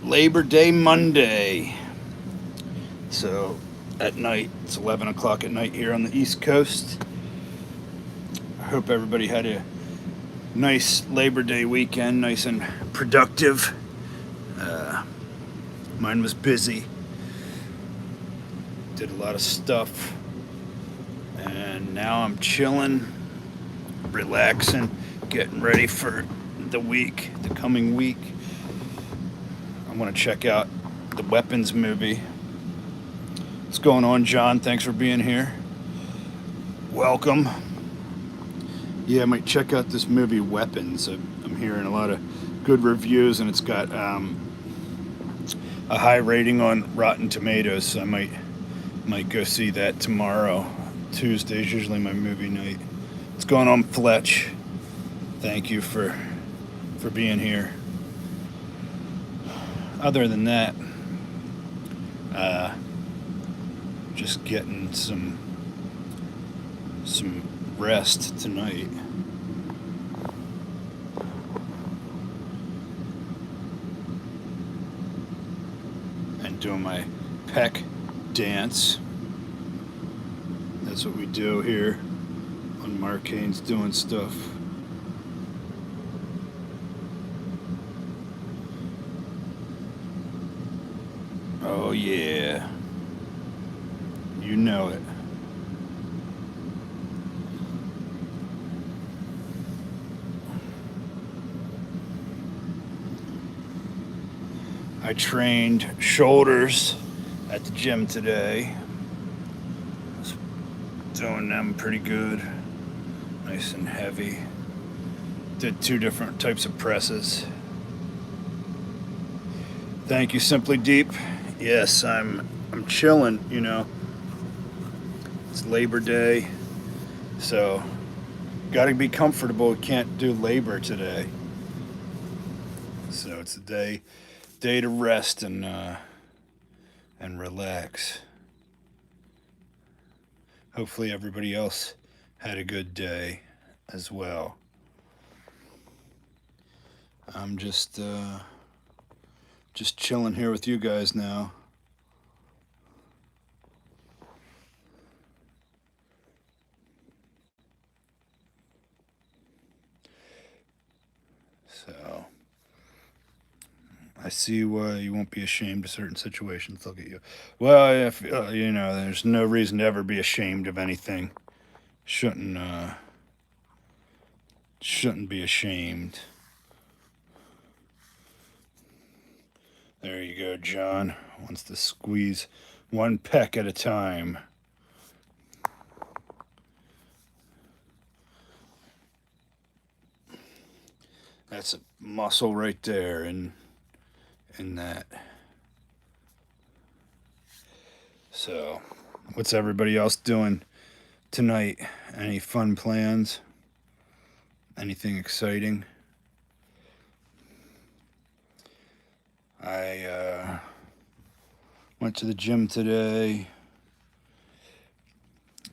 Labor Day Monday. So at night, it's 11 o'clock at night here on the East Coast. I hope everybody had a nice Labor Day weekend, nice and productive. Uh, Mine was busy. Did a lot of stuff. And now I'm chilling, relaxing, getting ready for the week, the coming week. I want to check out the Weapons movie. What's going on, John? Thanks for being here. Welcome. Yeah, I might check out this movie, Weapons. I'm hearing a lot of good reviews, and it's got a high rating on Rotten Tomatoes. So I might go see that tomorrow. Tuesday's usually my movie night. What's going on, Fletch? Thank you for being here. Other than that, uh, just getting some rest tonight. And doing my peck dance. That's what we do here when Marcane's doing stuff. Oh yeah. You know it. I trained shoulders at the gym today. Was doing them pretty good. Nice and heavy. Did 2 different types of presses. Thank you, Simply Deep. Yes, I'm chilling, you know. It's Labor Day. So gotta be comfortable. Can't do labor today. So it's a day to rest and relax. Hopefully everybody else had a good day as well. I'm just chilling here with you guys now. So I see why you won't be ashamed of certain situations. Look at you. Well, if you know, there's no reason to ever be ashamed of anything. Shouldn't shouldn't be ashamed. There you go, John. Wants to squeeze one peck at a time. That's a muscle right there in that. So, what's everybody else doing tonight? Any fun plans? Anything exciting? I went to the gym today,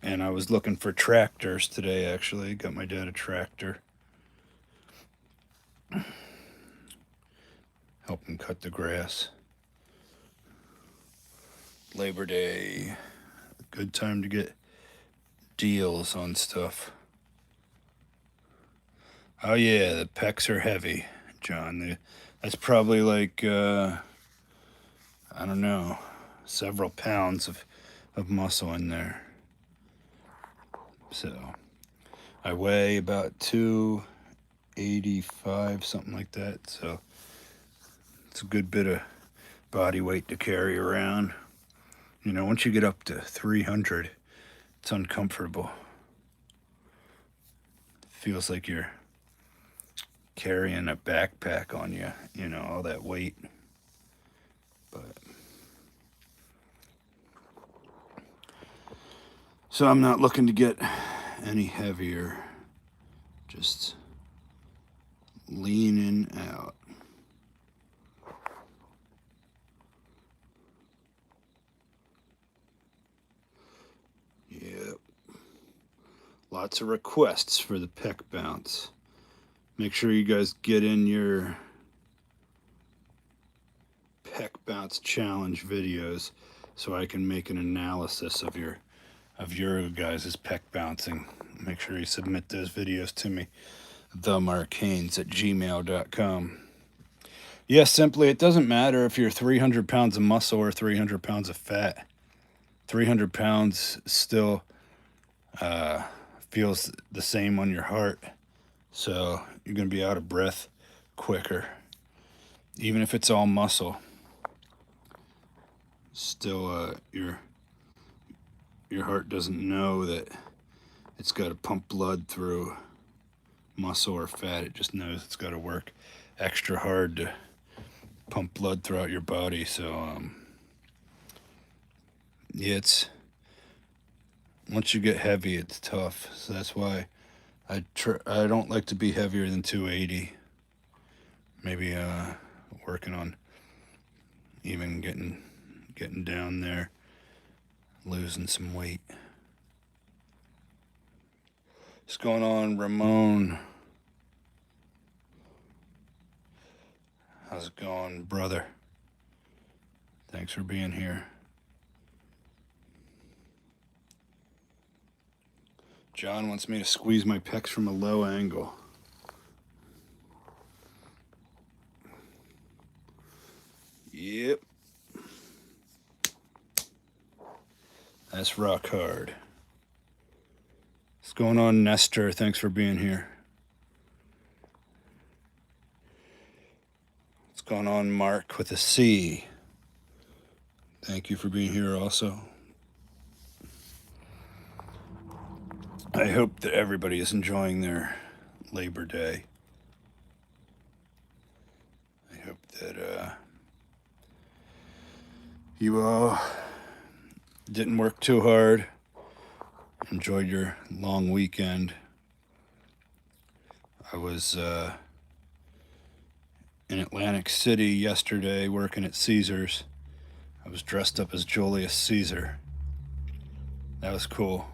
and I was looking for tractors today, actually. Got my dad a tractor. Help him cut the grass. Labor Day. Good time to get deals on stuff. Oh yeah, the pecs are heavy, John. That's probably like I don't know, several pounds of muscle in there. So I weigh about 285, something like that. So it's a good bit of body weight to carry around. You know, once you get up to 300, it's uncomfortable. Feels like you're carrying a backpack on you, you know, all that weight. But so I'm not looking to get any heavier. Just leaning out. Yep. Lots of requests for the pec bounce. Make sure you guys get in your pec bounce challenge videos so I can make an analysis of your guys' pec bouncing. Make sure you submit those videos to me. themarcanes@gmail.com. Yeah, simply, it doesn't matter if you're 300 pounds of muscle or 300 pounds of fat. 300 pounds still feels the same on your heart. So you're going to be out of breath quicker. Even if it's all muscle, still your heart doesn't know that it's got to pump blood through muscle or fat. It just knows it's got to work extra hard to pump blood throughout your body. So yeah, it's once you get heavy, it's tough. So that's why I don't like to be heavier than 280. Maybe working on even getting down there, losing some weight. What's going on, Ramon? How's it going, brother? Thanks for being here. John wants me to squeeze my pecs from a low angle. Yep. That's rock hard. What's going on, Nestor? Thanks for being here. What's going on, Mark with a C? Thank you for being here also. I hope that everybody is enjoying their Labor Day. I hope that you all didn't work too hard. Enjoyed your long weekend. I was in Atlantic City yesterday working at Caesars. I was dressed up as Julius Caesar. That was cool.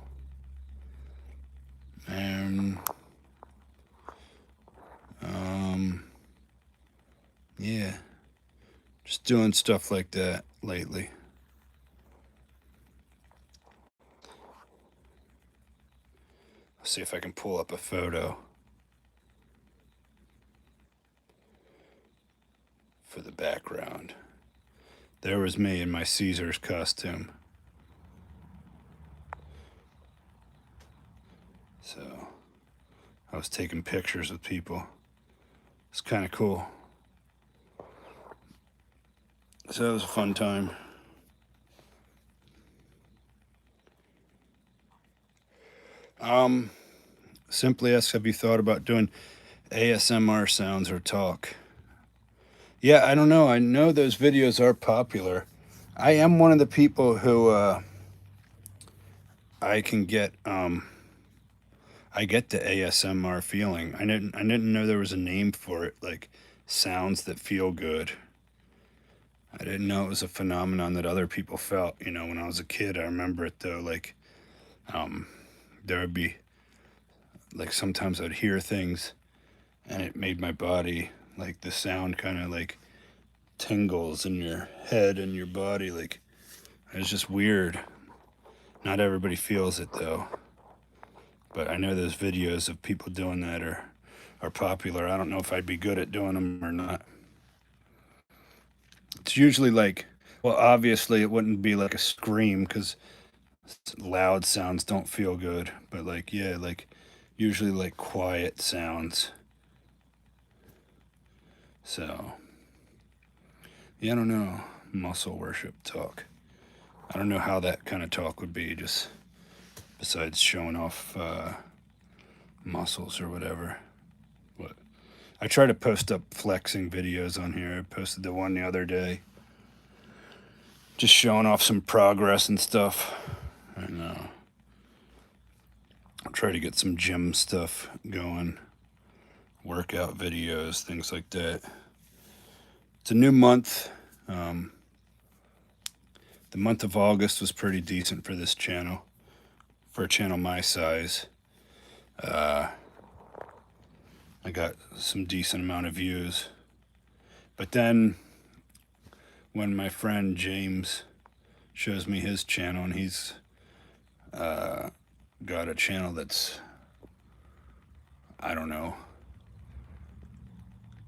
And yeah, just doing stuff like that lately. Let's see if I can pull up a photo for the background. There was me in my Caesar's costume. So I was taking pictures with people. It's kind of cool. So that was a fun time. Simply ask, have you thought about doing ASMR sounds or talk? Yeah, I don't know. I know those videos are popular. I am one of the people who I can get I get the ASMR feeling. I didn't know there was a name for it, like sounds that feel good. I didn't know it was a phenomenon that other people felt. You know, when I was a kid, I remember it though. Like, there would be, like, sometimes I'd hear things, and it made my body, like, the sound kind of like tingles in your head and your body. Like, it was just weird. Not everybody feels it though. But I know those videos of people doing that are popular. I don't know if I'd be good at doing them or not. It's usually like, well, obviously it wouldn't be like a scream because loud sounds don't feel good. But like, yeah, like usually like quiet sounds. So, yeah, I don't know. Muscle worship talk. I don't know how that kind of talk would be, just besides showing off muscles or whatever. But I try to post up flexing videos on here. I posted the one the other day, just showing off some progress and stuff. And I'll try to get some gym stuff going, workout videos, things like that. It's a new month. The month of August was pretty decent for this channel, for a channel my size. I got some decent amount of views. But then when my friend James shows me his channel, and he's got a channel that's, I don't know,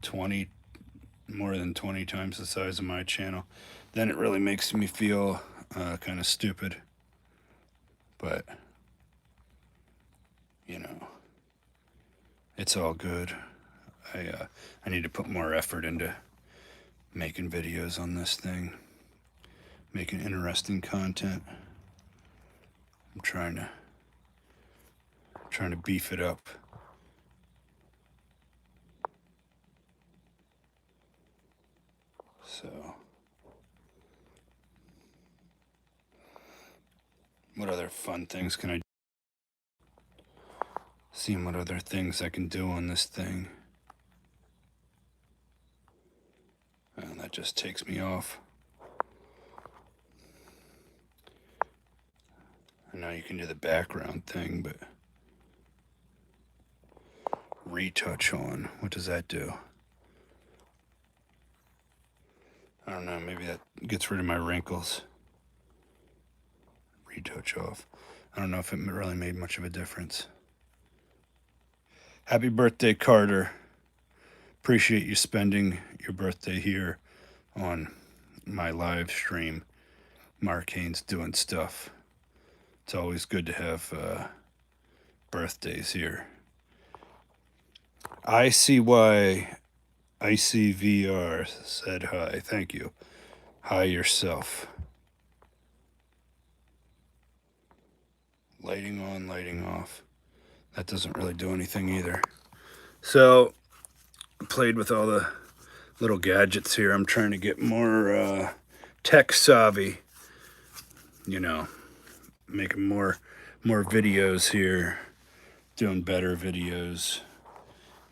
20, more than 20 times the size of my channel, then it really makes me feel kind of stupid. But, you know, it's all good. I need to put more effort into making videos on this thing, making interesting content. I'm trying to beef it up. So, what other fun things can I do? Seeing what other things I can do on this thing. And that just takes me off. I know you can do the background thing, but retouch on, what does that do? I don't know, maybe that gets rid of my wrinkles. Retouch off. I don't know if it really made much of a difference. Happy birthday, Carter. Appreciate you spending your birthday here on my live stream. Mark Haynes doing stuff. It's always good to have birthdays here. ICY ICVR said hi. Thank you. Hi yourself. Lighting on, lighting off. That doesn't really do anything either. So, I played with all the little gadgets here. I'm trying to get more tech savvy. You know, making more videos here. Doing better videos.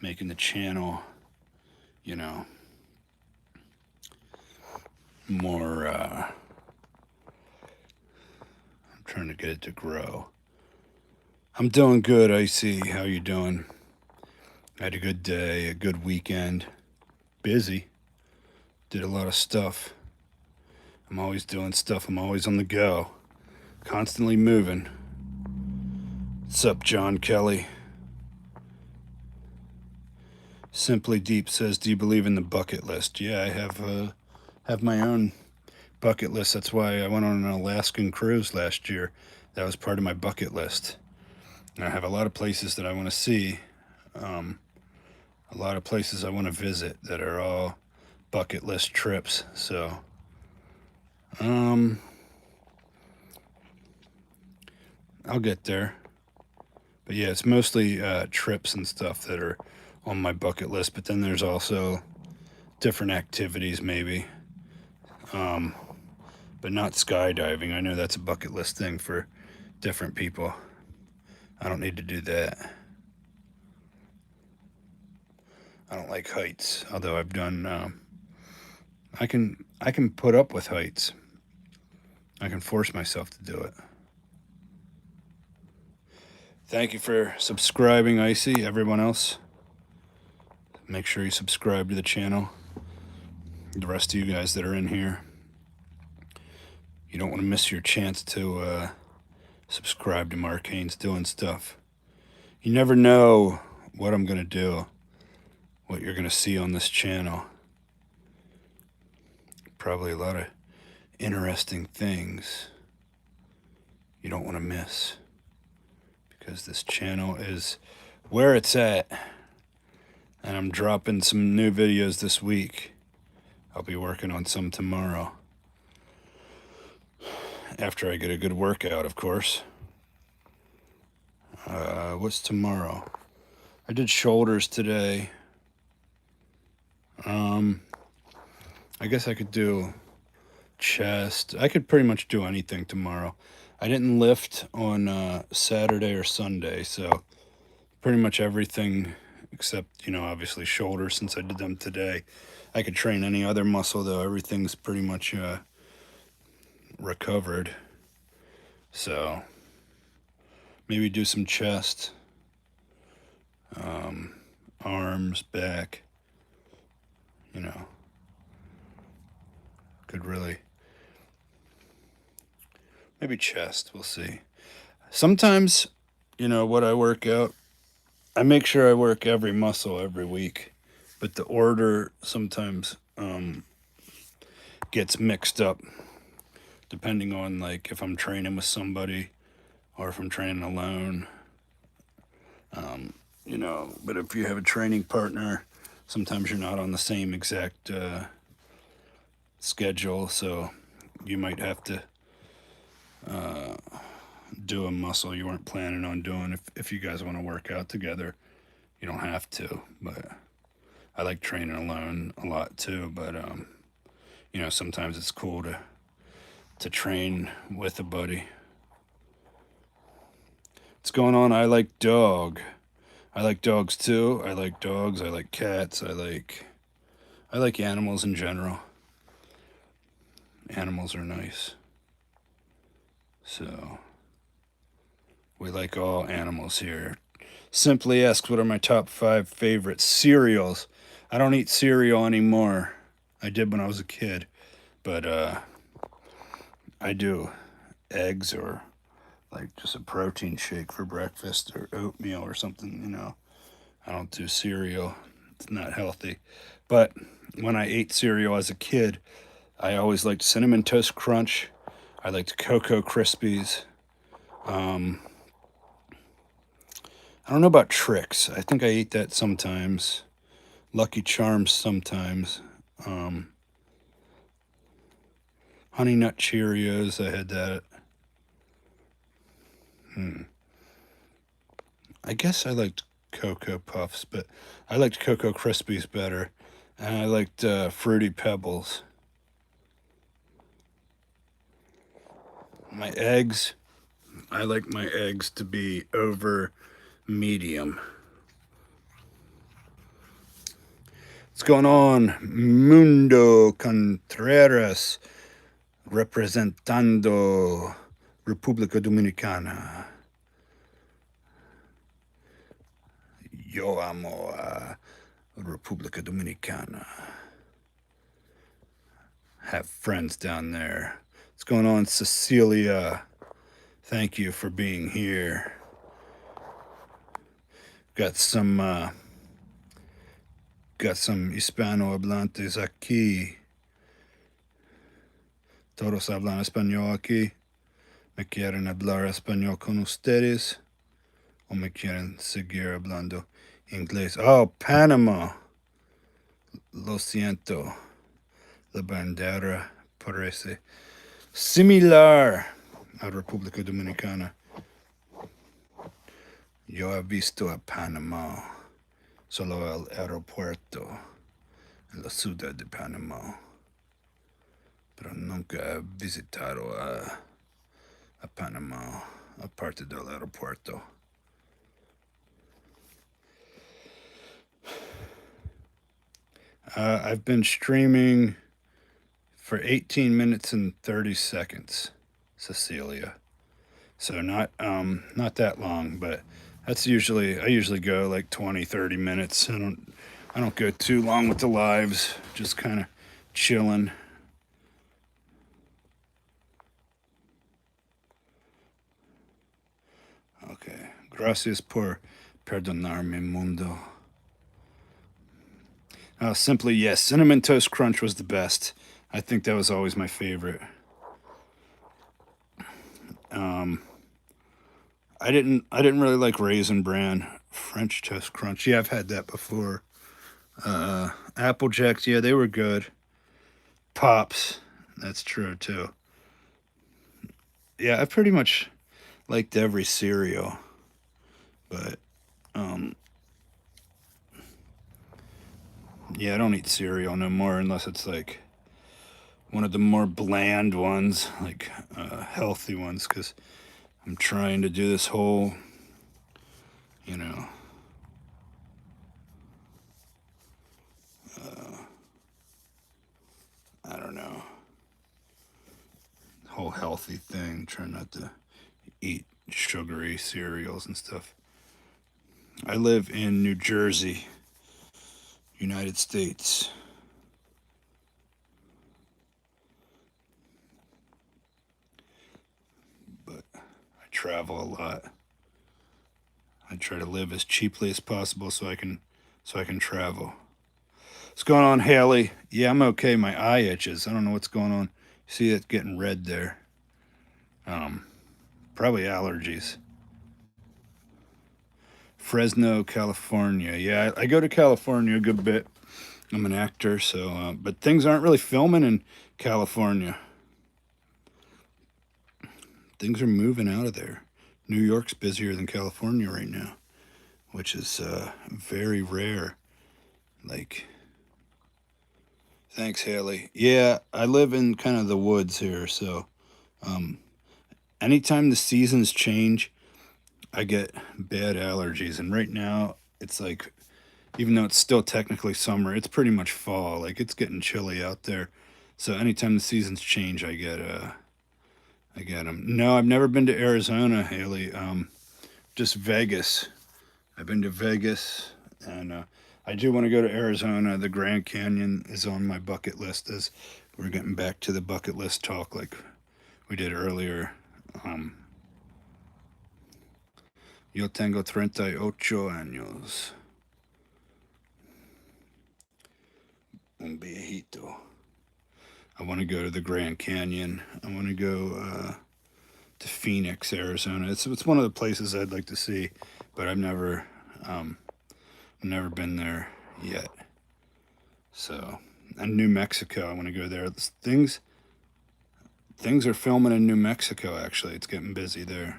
Making the channel, you know, more, I'm trying to get it to grow. I'm doing good, Icy. How you doing? I had a good day, a good weekend. Busy. Did a lot of stuff. I'm always doing stuff. I'm always on the go. Constantly moving. What's up, John Kelly? Simply Deep says, do you believe in the bucket list? Yeah, I have my own bucket list. That's why I went on an Alaskan cruise last year. That was part of my bucket list. And I have a lot of places that I want to see. A lot of places I want to visit that are all bucket list trips. So, I'll get there. But yeah, it's mostly trips and stuff that are on my bucket list. But then there's also different activities maybe. But not skydiving. I know that's a bucket list thing for different people. I don't need to do that. I don't like heights, although I've done, I can put up with heights. I can force myself to do it. Thank you for subscribing, Icy. Everyone else, make sure you subscribe to the channel. The rest of you guys that are in here, you don't want to miss your chance to subscribe to Mark Haynes doing stuff. You never know what I'm going to do, what you're going to see on this channel. Probably a lot of interesting things you don't want to miss, because this channel is where it's at. And I'm dropping some new videos this week. I'll be working on some tomorrow. After I get a good workout, of course. What's tomorrow? I did shoulders today. I guess I could do chest. I could pretty much do anything tomorrow. I didn't lift on Saturday or Sunday, so pretty much everything except, you know, obviously shoulders, since I did them today. I could train any other muscle, though. Everything's pretty much recovered. So maybe do some chest, arms, back, you know, could really, maybe chest, we'll see. Sometimes, what I work out, I make sure I work every muscle every week, but the order sometimes gets mixed up depending on like if I'm training with somebody or if I'm training alone. But if you have a training partner, sometimes you're not on the same exact schedule, so you might have to do a muscle you weren't planning on doing. If you guys want to work out together, you don't have to, but I like training alone a lot too. But sometimes it's cool to train with a buddy. What's going on? I like dog. I like dogs too. I like dogs. I like cats. I like animals in general. Animals are nice. So we like all animals here. Simply asks, what are my top 5 favorite cereals? I don't eat cereal anymore. I did when I was a kid, but I do eggs or like just a protein shake for breakfast or oatmeal or something. I don't do cereal. It's not healthy. But when I ate cereal as a kid, I always liked Cinnamon Toast Crunch. I liked Cocoa Krispies. I don't know about Trix. I think I eat that sometimes. Lucky Charms sometimes. Honey Nut Cheerios, I had that. I guess I liked Cocoa Puffs, but I liked Cocoa Krispies better. And I liked Fruity Pebbles. My eggs, I like my eggs to be over medium. What's going on? Mundo Contreras, representando República Dominicana. Yo amo a República Dominicana. Have friends down there. What's going on, Cecilia? Thank you for being here. Got some hispanohablantes aquí. Todos hablan español aquí. ¿Me quieren hablar español con ustedes? ¿O me quieren seguir hablando inglés? Oh, Panama. Lo siento. La bandera parece similar a República Dominicana. Yo he visto a Panamá, solo el aeropuerto, en la ciudad de Panamá, pero nunca he visitado a Panamá, aparte del aeropuerto. I've been streaming for 18 minutes and 30 seconds, Cecilia. So not that long, but I usually go like 20, 30 minutes. I don't go too long with the lives, just kind of chilling. Okay. Gracias por perdonarme, mundo. Simply yes, Cinnamon Toast Crunch was the best. I think that was always my favorite. I didn't really like Raisin Bran French Toast Crunch. Yeah, I've had that before. Apple Jacks, yeah, they were good. Pops, that's true too. Yeah, I pretty much liked every cereal, but yeah, I don't eat cereal no more unless it's like one of the more bland ones, like healthy ones, because I'm trying to do this whole, you know, I don't know, whole healthy thing, trying not to eat sugary cereals and stuff. I live in New Jersey, United States. travel a lot. I try to live as cheaply as possible so I can travel. What's going on, Haley? Yeah, I'm okay. My eye itches. I don't know what's going on. See it getting red there. Um, Probably allergies. Fresno, California. Yeah, I go to California a good bit. I'm an actor, so but things aren't really filming in California. Things are moving out of there. New York's busier than California right now, which is very rare. Like, thanks, Haley. Yeah, I live in kind of the woods here, so um, anytime the seasons change, I get bad allergies. And right now, it's like, even though it's still technically summer, it's pretty much fall. Like, it's getting chilly out there. So anytime the seasons change, I get them. No, I've never been to Arizona, Haley. Just Vegas. I've been to Vegas, and I do want to go to Arizona. The Grand Canyon is on my bucket list as we're getting back to the bucket list talk like we did earlier. Yo tengo 38 años. Un viejito. I want to go to the Grand Canyon. I want to go to Phoenix, Arizona. It's one of the places I'd like to see, but I've never been there yet. So, and New Mexico, I want to go there. Things are filming in New Mexico. Actually, it's getting busy there.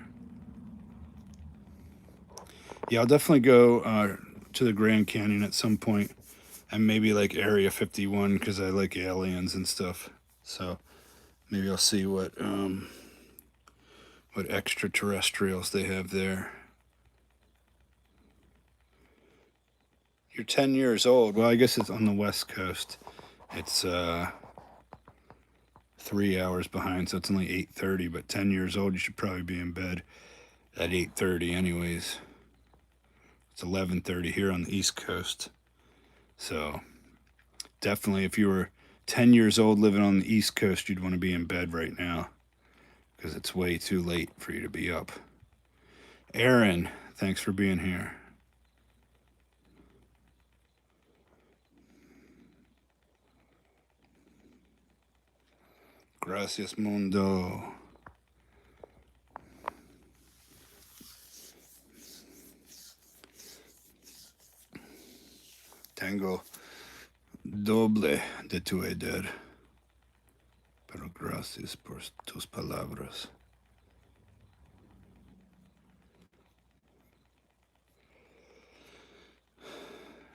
Yeah, I'll definitely go to the Grand Canyon at some point, and maybe like Area 51 because I like aliens and stuff. So maybe I'll see what extraterrestrials they have there. You're 10 years old. Well, I guess it's on the West Coast. It's 3 hours behind, so it's only 8:30. But 10 years old, you should probably be in bed at 8:30, anyways. It's 11:30 here on the East Coast. So definitely, if you were 10 years old living on the East Coast, you'd want to be in bed right now because it's way too late for you to be up. Aaron, thanks for being here. Gracias, mundo. Tengo doble de tu edad, pero gracias por tus palabras.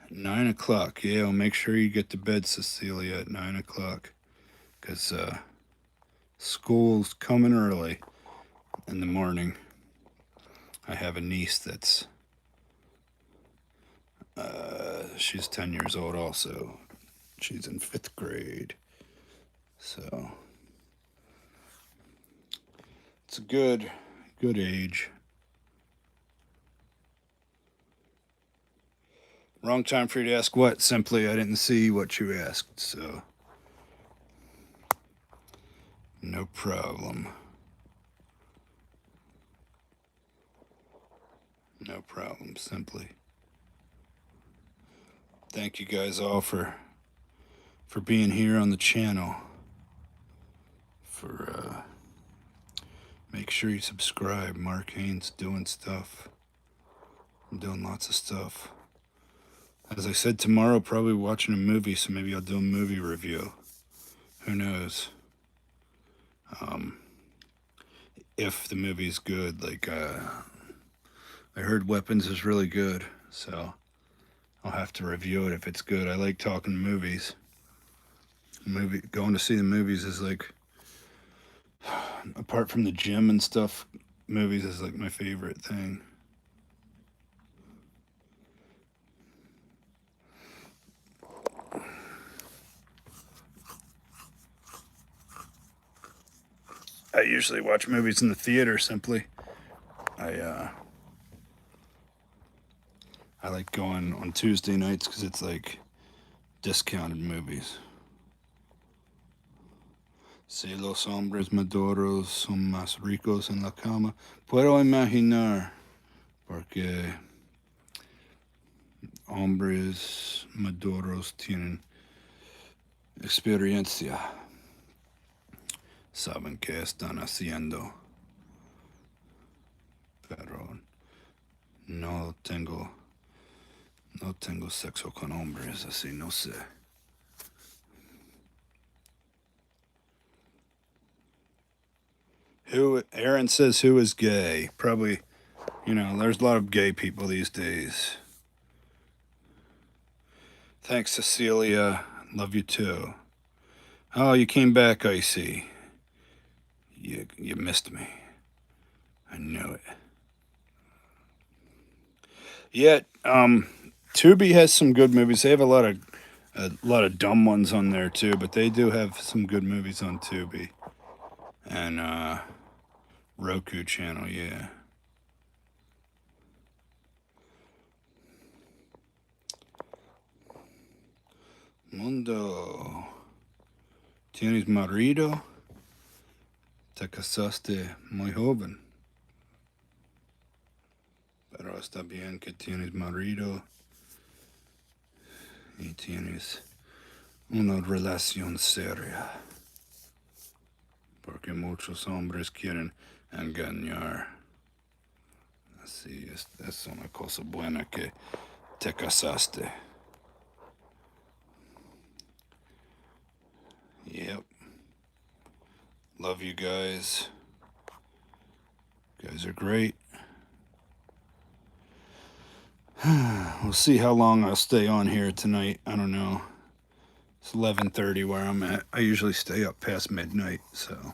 9 o'clock. Yeah, well, make sure you get to bed, Cecilia, at 9 o'clock, because school's coming early in the morning. I have a niece that's she's 10 years old also. She's in 5th grade. So it's a good age. Wrong time for you to ask what? Simply, I didn't see what you asked, so no problem. No problem, simply. Thank you guys all for being here on the channel. For make sure you subscribe. Mark Haynes doing stuff. I'm doing lots of stuff. As I said, tomorrow probably watching a movie, so maybe I'll do a movie review. Who knows? If the movie's good, like I heard Weapons is really good, so I'll have to review it if it's good. I like talking movies. Going to see the movies is like, apart from the gym and stuff, movies is like my favorite thing. I usually watch movies in the theater. Simply, I like going on Tuesday nights because it's like discounted movies. Si los hombres maduros son más ricos en la cama, puedo imaginar, porque hombres maduros tienen experiencia, saben qué están haciendo, pero no tengo, no tengo sexo con hombres, así no sé. Aaron says who is gay? Probably, there's a lot of gay people these days. Thanks, Cecilia. Love you too. Oh, you came back, I see. You missed me. I knew it. Yet, Tubi has some good movies. They have a lot of dumb ones on there too, but they do have some good movies on Tubi and Roku channel. Yeah. Mundo, tienes marido? Te casaste muy joven. Pero está bien que tienes marido y tienes una relación seria. Porque muchos hombres quieren engañar. Así es una cosa buena que te casaste. Yep. Love you guys. You guys are great. We'll see how long I'll stay on here tonight. I don't know. It's 11:30 where I'm at. I usually stay up past midnight, so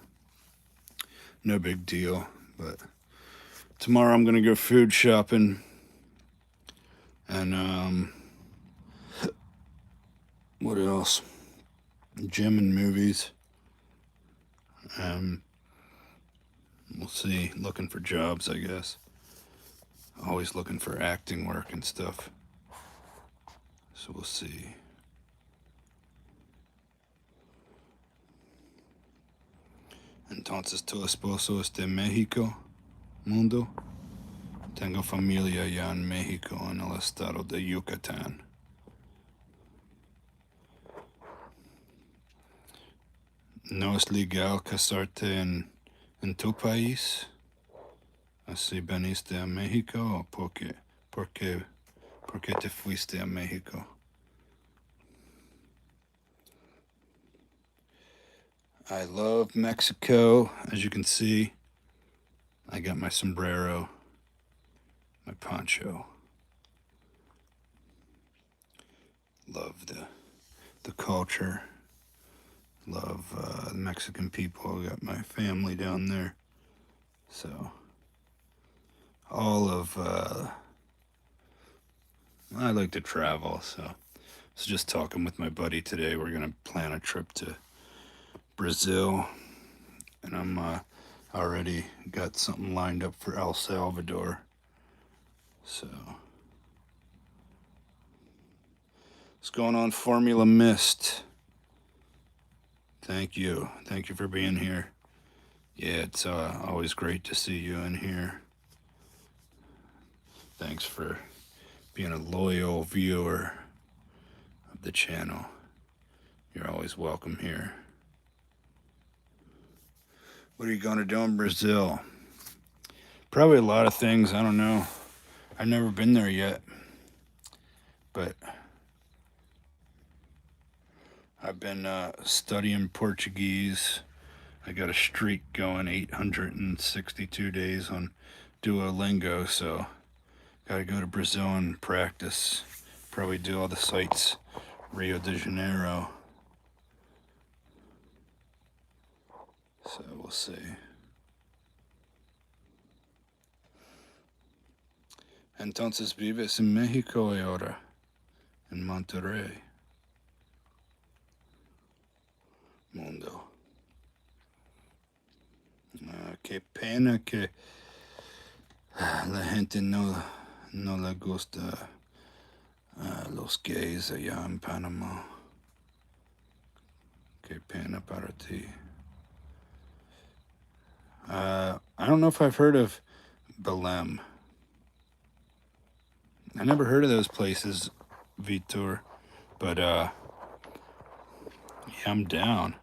no big deal. But tomorrow I'm gonna go food shopping, and what else? Gym and movies. We'll see. Looking for jobs, I guess. Always looking for acting work and stuff. So we'll see. Entonces, tu esposo es de México, Mundo. Tengo familia allá en México, en el estado de Yucatán. No es legal casarte en tu país. Así veniste a México o por qué te fuiste a México. I love Mexico. As you can see, I got my sombrero, my poncho. Love the culture. Love the Mexican people. I got my family down there. So, all of, I like to travel. So, I was just talking with my buddy today. We're going to plan a trip to Brazil. And I'm already got something lined up for El Salvador. So, what's going on, Formula Mist? Thank you. Thank you for being here. Yeah, it's always great to see you in here. Thanks for being a loyal viewer of the channel. You're always welcome here. What are you going to do in Brazil? Probably a lot of things. I don't know. I've never been there yet. But I've been studying Portuguese. I got a streak going, 862 days on Duolingo, so gotta go to Brazil and practice. Probably do all the sites, Rio de Janeiro. So we'll see. Entonces vives en México ahora, en Monterrey. Mundo. Qué pena que la gente no le gusta los gays allá en Panamá. Qué pena para ti. I don't know if I've heard of Belém. I never heard of those places, Vitor. But yeah, I'm down.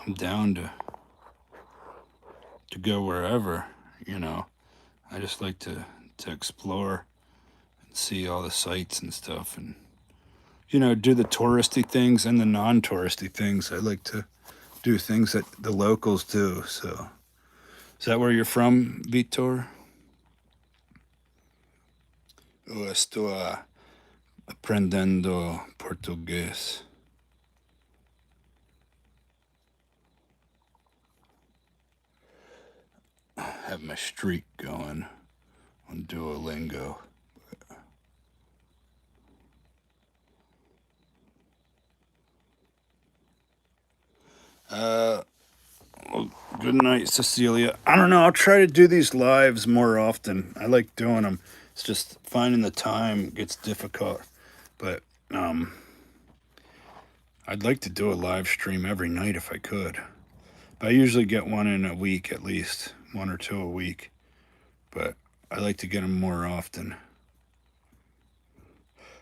I'm down to go wherever. You know, I just like to explore and see all the sights and stuff, and do the touristy things and the non-touristy things. I like to do things that the locals do. So, is that where you're from, Vitor? Eu estou aprendendo português. I have my streak going on Duolingo. Well, good night, Cecilia. I don't know. I'll try to do these lives more often. I like doing them. It's just finding the time gets difficult. But I'd like to do a live stream every night if I could. But I usually get one in a week at least, one or two a week. But I like to get them more often.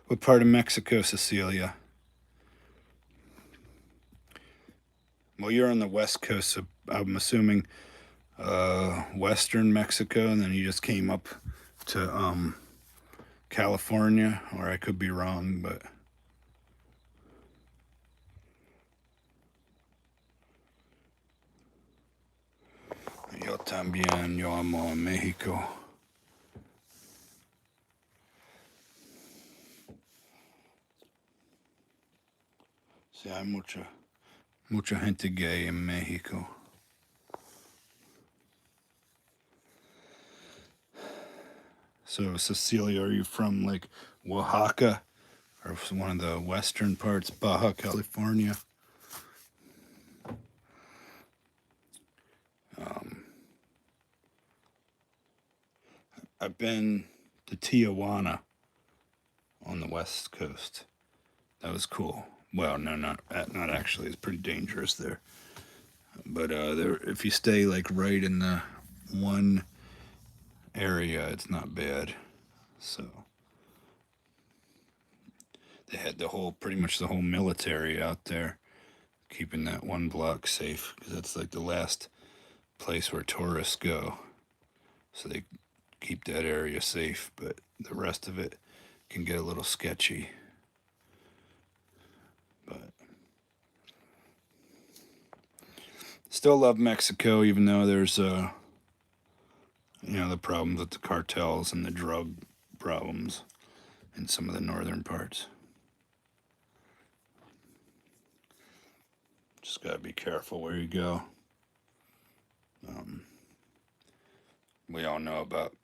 What part of Mexico, Cecilia? Well, you're on the west coast, so I'm assuming western Mexico, and then you just came up to California, or I could be wrong, but yo también, yo amo a México. Sí, hay mucha gente gay en México. So, Cecilia, are you from like Oaxaca or one of the western parts, Baja California? I've been to Tijuana on the west coast. That was cool. Well, no, not actually. It's pretty dangerous there. But there, if you stay like right in the one area, it's not bad. So they had pretty much the whole military out there, keeping that one block safe because that's like the last place where tourists go. So they keep that area safe, but the rest of it can get a little sketchy. But still love Mexico, even though there's the problems with the cartels and the drug problems in some of the northern parts. Just gotta be careful where you go. We all know about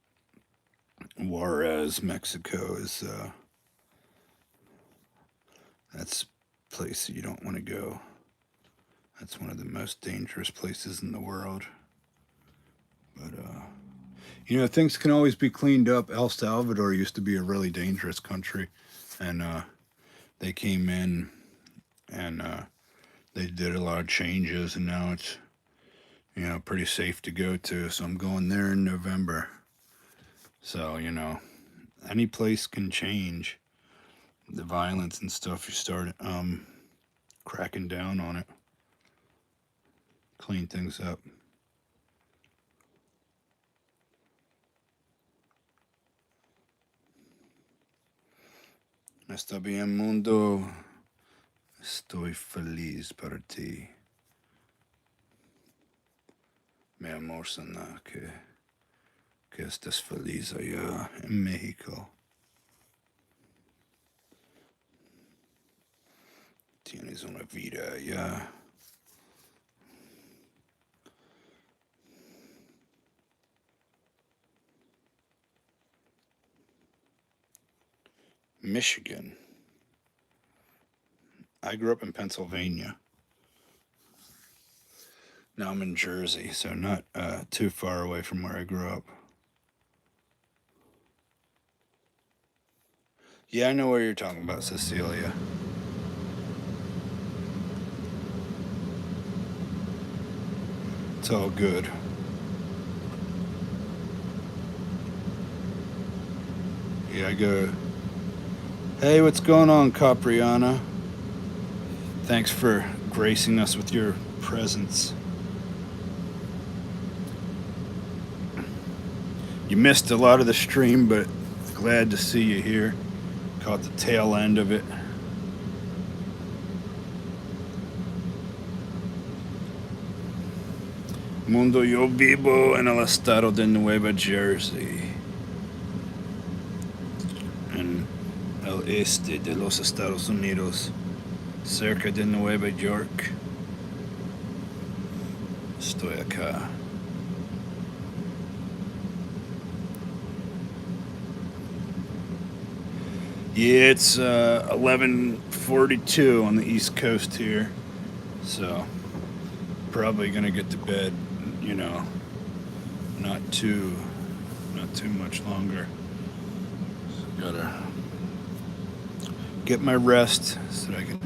Juarez, Mexico is that's a place you don't want to go. That's one of the most dangerous places in the world. But things can always be cleaned up. El Salvador used to be a really dangerous country, and they came in and they did a lot of changes, and now it's pretty safe to go to. So I'm going there in November. So any place can change. The violence and stuff, you start cracking down on it, clean things up. Está bien, mundo. Estoy feliz para ti. Me emociona que estés feliz allá en México. Tienes una vida allá. Michigan. I grew up in Pennsylvania. Now I'm in Jersey, so not too far away from where I grew up. Yeah, I know where you're talking about, Cecilia. It's all good. See, I go, hey, what's going on, Capriana? Thanks for gracing us with your presence. You missed a lot of the stream, but glad to see you here. Caught the tail end of it. Mundo, yo vivo en el estado de Nueva Jersey, en el este de los Estados Unidos, cerca de Nueva York. Estoy acá. Yeah, it's 11:42 on the East Coast here, so probably gonna get to bed, you know, not too much longer. So gotta get my rest so that I can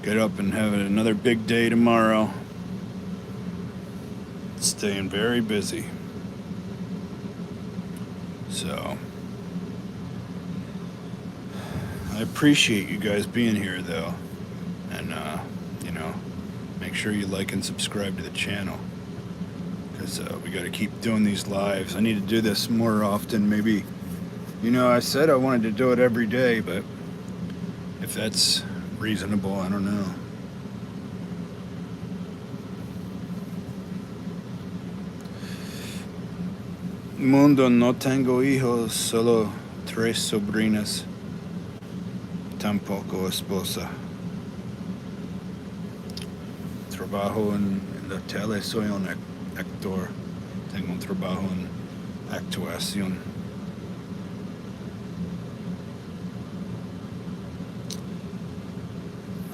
get up and have another big day tomorrow. Staying very busy. So I appreciate you guys being here, though, and you know, make sure you like and subscribe to the channel, because we got to keep doing these lives. I need to do this more often. Maybe, you know, I said I wanted to do it every day, but if that's reasonable, I don't know. Mundo, no tengo hijos, solo 3 sobrinas. Tampoco esposa. Trabajo en la tele, soy un actor. Tengo un trabajo en actuación.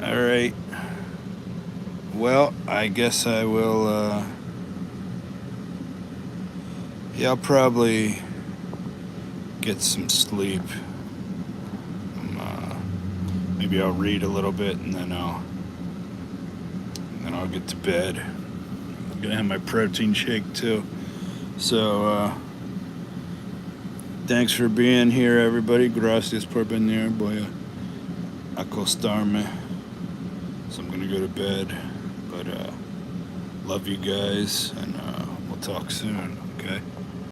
All right. Well, I guess I will, yeah, I'll probably get some sleep. Maybe I'll read a little bit, and then I'll get to bed. I'm gonna have my protein shake too. So thanks for being here, everybody. Gracias por venir. Voy a acostarme. So I'm gonna go to bed. But love you guys, and we'll talk soon. Okay.